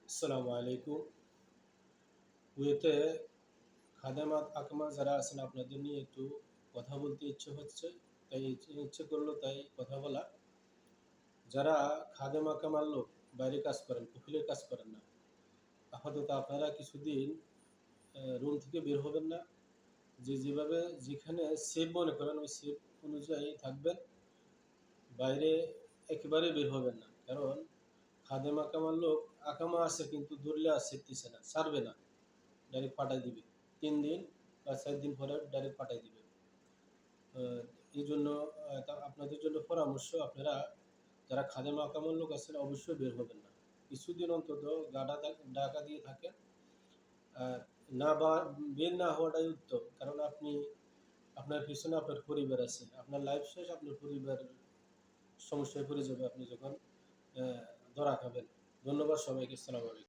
আসসালামু আলাইকুম। কুয়েতে খাদেমাত আকমা যারা আছেন আপনাদের নিয়ে একটু কথা বলতে ইচ্ছে হচ্ছে, তাই ইচ্ছে করলো তাই কথা বলা। যারা খাদেম আকামার লোক, বাইরে কাজ করেন, কফিলের কাজ করেন না, আপাতত আপনারা কিছুদিন রুম থেকে বের হবেন না। যেভাবে যেখানে সেফ মনে করেন ওই সেফ অনুযায়ী থাকবেন। বাইরে একেবারে বের হবেন না, কারণ খাদেম আকামার লোক আকামা আছে কিন্তু ধরলে আর ছেড়তেছে না, ছাড়বে না, ডাইরেক্ট পাঠাই দিবে। 3 দিন বা 4 দিন পরে ডাইরেক্ট পাঠাই দিবে। এই জন্য আপনাদের জন্য পরামর্শ, আপনারা যারা খাদেম আকামার লোক আছেন অবশ্যই বের হবেন না, কিছুদিন অন্তত ডাকা দিয়ে থাকেন। আর না বা বের না হওয়াটাই উত্তম, কারণ আপনি আপনার পিছনে আপনার পরিবার আছে, আপনার লাইফ শেষ, আপনার পরিবার সমস্যায় পড়ে যাবে আপনি যখন ধরা খাবেন। ধন্যবাদ সবাইকে। আসসালামু আলাইকুম।